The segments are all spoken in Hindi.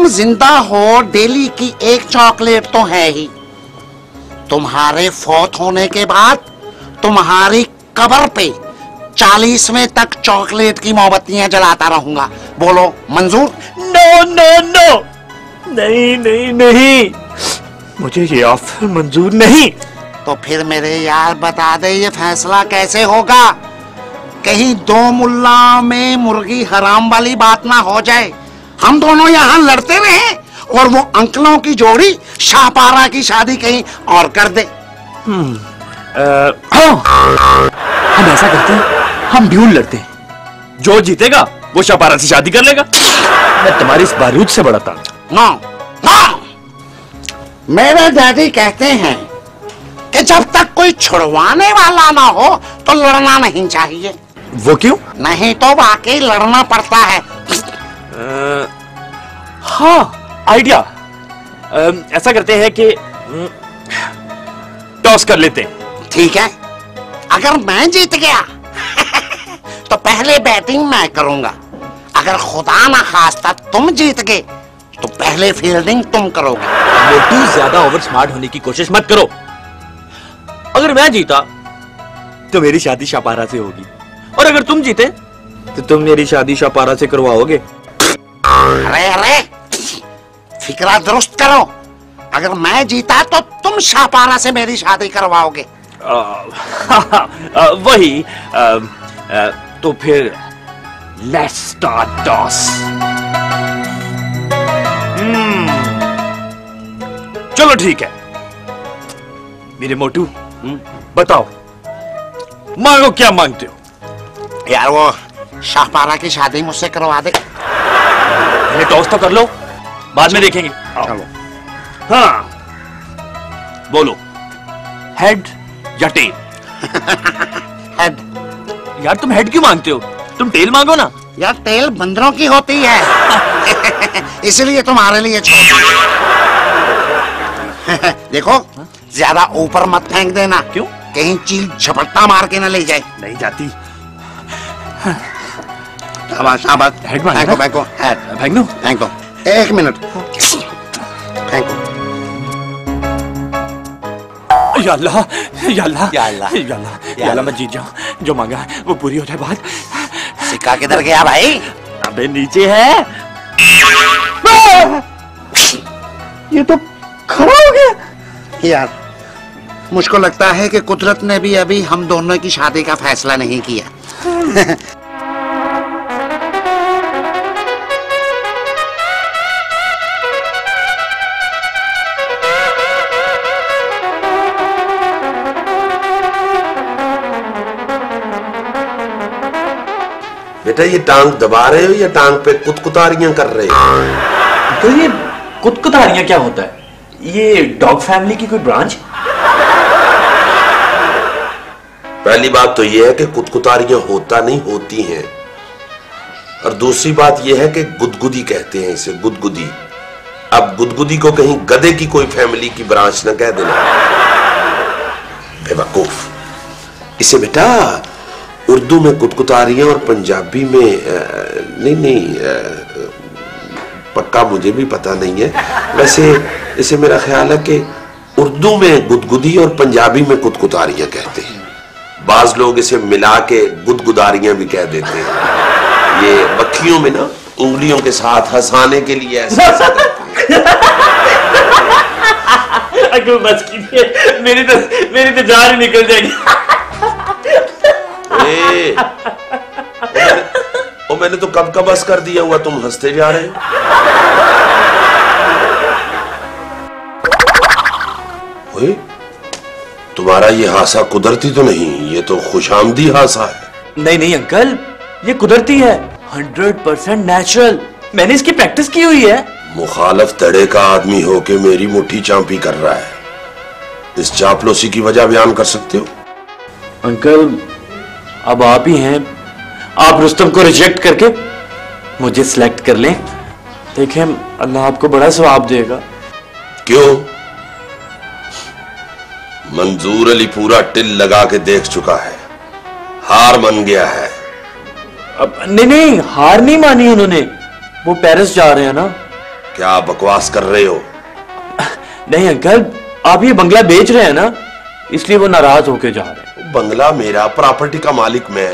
तुम जिंदा हो, डेली की एक चॉकलेट तो है ही। तुम्हारे फौत होने के बाद तुम्हारी कब्र पे 40वें तक चॉकलेट की मोमबत्तियां जलाता रहूंगा। बोलो मंजूर? नो नो नो, नहीं नहीं नहीं, मुझे ये ऑफर मंजूर नहीं। तो फिर मेरे यार बता दे, ये फैसला कैसे होगा? कहीं दो मुल्ला में मुर्गी हराम वाली बात ना हो जाए। हम दोनों यहाँ लड़ते रहे और वो अंकलों की जोड़ी शाहपारा की शादी कहीं और कर दे। हम ऐसा करते हैं, हम ड्यूल लड़ते हैं, जो जीतेगा वो शाहपारा से शादी कर लेगा। मैं तुम्हारी इस बारूद से बड़ा था। नो नो, मेरे डैडी कहते हैं कि जब तक कोई छुड़वाने वाला ना हो तो लड़ना नहीं चाहिए। वो क्यों? नहीं तो वाकई लड़ना पड़ता है। हाँ आइडिया, ऐसा करते हैं कि टॉस कर लेते हैं। ठीक है, अगर मैं जीत गया तो पहले बैटिंग मैं करूंगा। अगर खुदा ना खास्ता तुम जीत गए तो पहले फील्डिंग तुम करोगे। मोटू, ज्यादा ओवर स्मार्ट होने की कोशिश मत करो। अगर मैं जीता तो मेरी शादी शाहपारा से होगी, और अगर तुम जीते तो तुम मेरी शादी शाहपारा से करवाओगे। अरे अरे, फिक्रा दुरुस्त करो। अगर मैं जीता तो तुम शाहपारा से मेरी शादी करवाओगे। वही। तो फिर लेट्स स्टार्ट टॉस। चलो ठीक है मेरे मोटू, बताओ मांगो, क्या मांगते हो? यार वो शाहपारा की शादी मुझसे करवा दे। पहले टॉस तो कर लो, बाद में देखेंगे। चलो। हाँ बोलो, हेड या टेल? हेड। यार तुम हेड क्यों मांगते हो? तुम टेल मांगो ना। यार टेल बंदरों की होती है इसलिए तुम्हारे लिए छोड़। देखो, ज्यादा ऊपर मत फेंक देना। क्यों? कहीं चील झपट्टा मार के न ले जाए। नहीं जाती। शाबाश शाबाश। हेड मांगो, फेंको फेंको, हेड फेंक दो। फेंको। 1 मिनट फेंको। या अल्लाह, या अल्लाह, या अल्लाह, या अल्लाह, या अल्लाह, मैं जीत जाऊं। जो मांगा है वो पूरी हो जाए बात। सिक्का किधर गया भाई? अबे नीचे है। ये तो खड़ा हो गया। यार मुझको लगता है कि कुदरत ने भी अभी हम दोनों की शादी का फैसला नहीं किया। बेटा, ये टांग दबा रहे हो या टांग पे कुतकुतारियां कर रहे हो? तो ये कुतकुतारियां क्या होता है? ये डॉग फैमिली की कोई ब्रांच? पहली बात तो ये है कि कुतकुतारियां होता नहीं, होती हैं। और दूसरी बात ये है कि गुदगुदी कहते हैं इसे, गुदगुदी। अब गुदगुदी को कहीं गधे की कोई फैमिली की ब्रांच न कह देना, बेवकूफ। इसे बेटा उर्दू में कुतकुतारियां और पंजाबी में नहीं, पक्का मुझे भी पता नहीं है। वैसे इसे मेरा ख्याल है कि उर्दू में गुदगुदी और पंजाबी में कुतकुतारियां कहते हैं। बाज लोग इसे मिला के गुदगुदारियां भी कह देते हैं। ये बखियों में ना उंगलियों के साथ हंसाने के लिए ऐसा करते हैं। अगर बस कीजिए, मेरी तो जान ही निकल जाएगी। मैंने तो कब का बस कर दिया हुआ, तुम हंसते जा रहे हो। ओए, तुम्हारा ये हासा कुदरती तो नहीं, ये तो खुशामदी हासा है। नहीं नहीं अंकल, ये कुदरती है, 100% नेचुरल। मैंने इसकी प्रैक्टिस की हुई है। मुखालफ तड़े का आदमी होके मेरी मुट्ठी चांपी कर रहा है। इस चापलूसी की वजह बयान कर सकते हो? अंकल अब आप ही हैं, आप रुस्तम को रिजेक्ट करके मुझे सिलेक्ट कर लें। देखें, अल्लाह आपको बड़ा सवाब देगा। क्यों? मंजूर अली पूरा टिल लगा के देख चुका है, हार मान गया है। अब नहीं, हार नहीं मानी उन्होंने। वो पेरिस जा रहे हैं ना, क्या बकवास कर रहे हो? नहीं अंकल, आप ये बंगला बेच रहे हैं ना, इसलिए वो नाराज होके जा रहे हैं। बंगला मेरा, प्रॉपर्टी का मालिक मैं,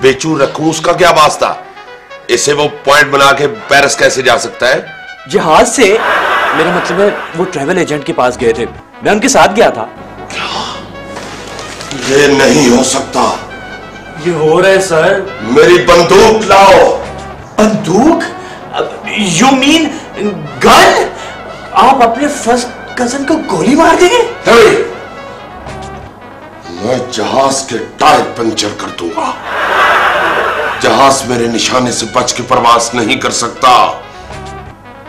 बेचूं रखूं उसका क्या वास्ता? इसे वो पॉइंट बना के पेरिस कैसे जा सकता है? जहाज से, मेरा मतलब है वो ट्रैवल एजेंट के पास गए थे, मैं उनके साथ गया था। ये नहीं हो सकता। ये हो रहा है सर। मेरी बंदूक लाओ। बंदूक? You mean gun? आप अपने फर्स्ट कजन को गोली मार देंगे? मैं जहाज के टायर पंचर कर दूंगा। जहाज मेरे निशाने से बच के प्रवास नहीं कर सकता।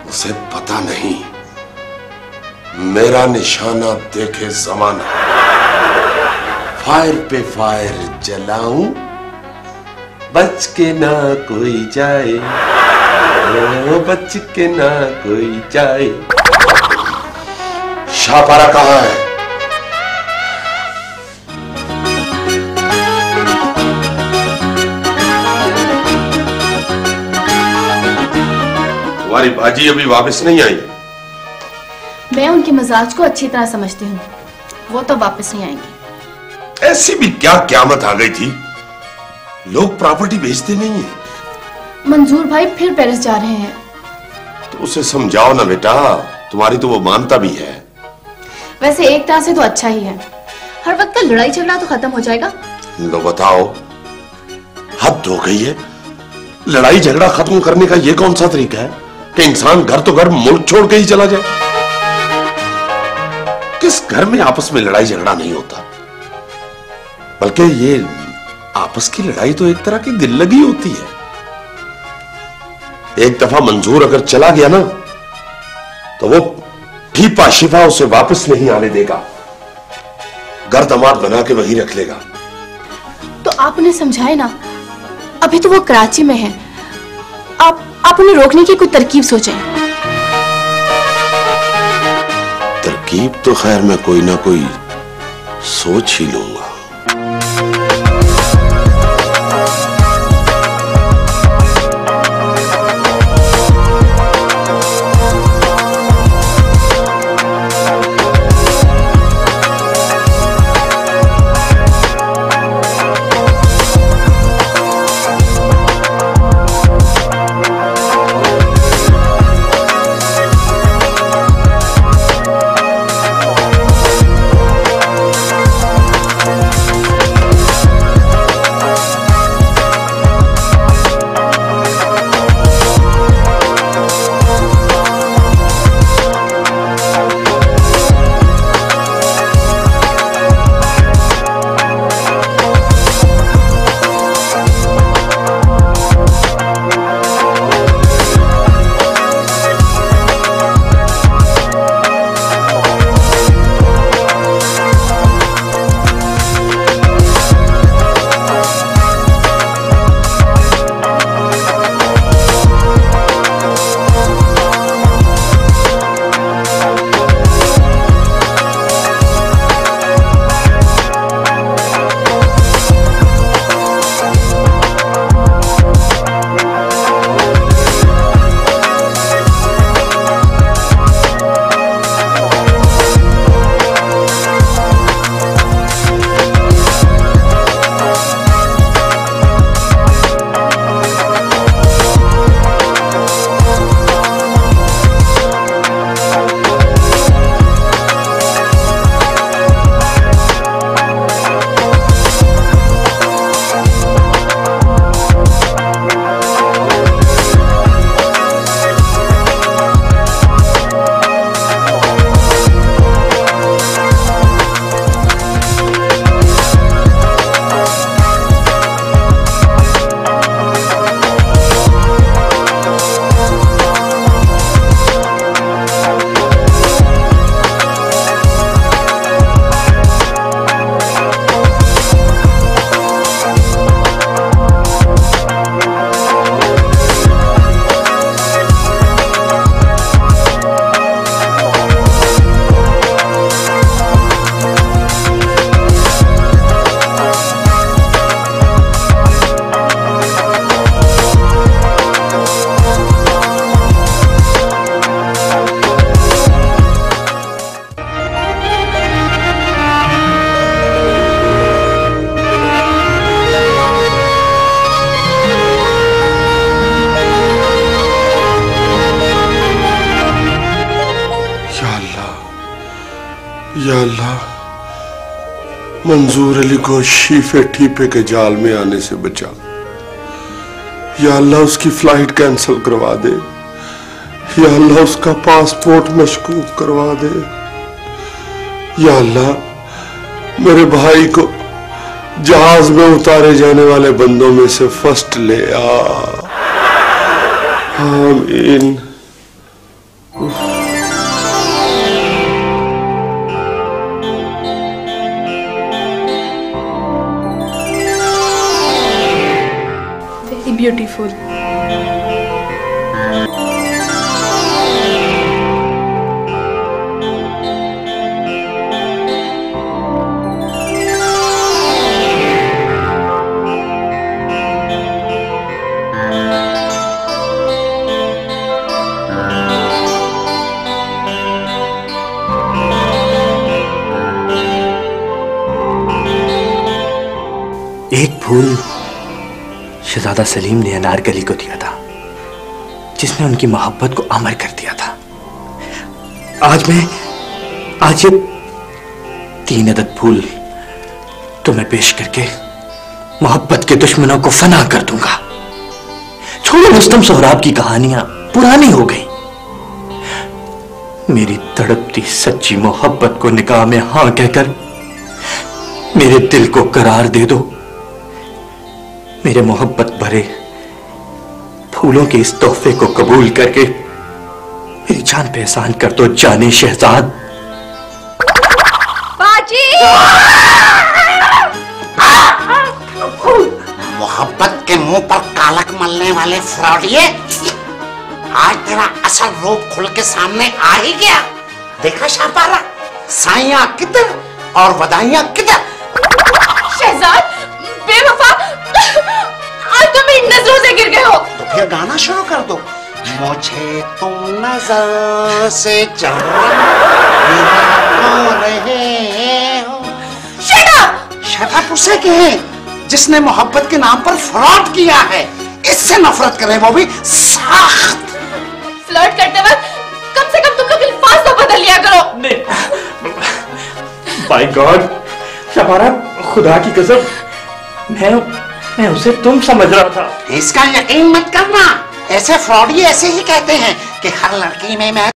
उसे पता नहीं मेरा निशाना देखे जमाना। फायर पे फायर जलाऊं, बच के ना कोई जाए, बच के ना कोई जाए। शाहपारा कहां है? तुम्हारी भाजी अभी वापस नहीं आई? मैं उनके मिजाज को अच्छी तरह समझती हूँ, वो तो वापस नहीं आएंगे। ऐसी भी क्या क़यामत आ गई थी? लोग प्रॉपर्टी बेचते नहीं है। मंजूर भाई फिर पेरिस जा रहे हैं। तो उसे समझाओ ना बेटा, तुम्हारी तो वो मानता भी है। वैसे एक तरह से तो अच्छा ही है, हर वक्त का लड़ाई झगड़ा तो खत्म हो जाएगा। लो बताओ, हद हो गई है। लड़ाई झगड़ा खत्म करने का ये कौन सा तरीका है कि इंसान घर तो घर मुल्क छोड़ के ही चला जाए? किस घर में आपस में लड़ाई झगड़ा नहीं होता? बल्कि ये आपस की लड़ाई तो एक तरह की दिल लगी होती है। एक दफा मंजूर अगर चला गया ना, तो वो फीपा शिफा उसे वापस नहीं आने देगा। गर्दमात बना के वहीं रख लेगा। तो आप उन्हें समझाए ना, अभी तो वो कराची में है। आप उन्हें रोकने की कोई तरकीब सोचें। तरकीब तो खैर मैं कोई ना कोई सोच ही लूंगा। या अल्लाह, मंजूर अली को शीफे ठीपे के जाल में आने से बचा। या अल्लाह, उसकी फ्लाइट कैंसिल करवा दे। या अल्लाह, उसका पासपोर्ट मशकूक करवा दे। या अल्लाह, मेरे भाई को जहाज में उतारे जाने वाले बंदों में से फर्स्ट ले आ। आमीन। Very beautiful. एक फूल शहजादा सलीम ने अनारकली को दिया था, जिसने उनकी मोहब्बत को अमर कर दिया था। आज ये 3 अदद फूल तुम्हें पेश करके मोहब्बत के दुश्मनों को फना कर दूंगा। छोड़ो, रुस्तम सोहराब की कहानियां पुरानी हो गई। मेरी तड़पती सच्ची मोहब्बत को निकाह में हां कहकर मेरे दिल को करार दे दो। मेरे मोहब्बत भरे फूलों के इस तोहफे को कबूल करके मेरी जान पे एहसान कर दो जाने शहजाद। बाजी! मोहब्बत के मुंह पर कालक मलने वाले फ्रॉडिये, आज तेरा असल रूप खुल के सामने आ ही गया। देखा शाहपारा, साइयां किधर और बधाइयां किधर। शहजाद, बेवफा, आज तुम मेरी नजरों से गिर गए हो। तो फिर गाना शुरू कर दो। मुझे तुम नजर से रहे हो। Shut up! शट अप उसे कहे जिसने मोहब्बत के नाम पर फ्रॉड किया है। इससे नफरत करें, वो भी सख्त। फ्लर्ट करते वक्त कम से कम तुम लोग अल्फाज तो बदल लिया करो। बाय गॉड शबारा, खुदा की कसम, मैं उसे तुम समझ रहा था। इसका यकीन मत करना, ऐसे फ्रॉडी ऐसे ही कहते हैं कि हर लड़की में मैं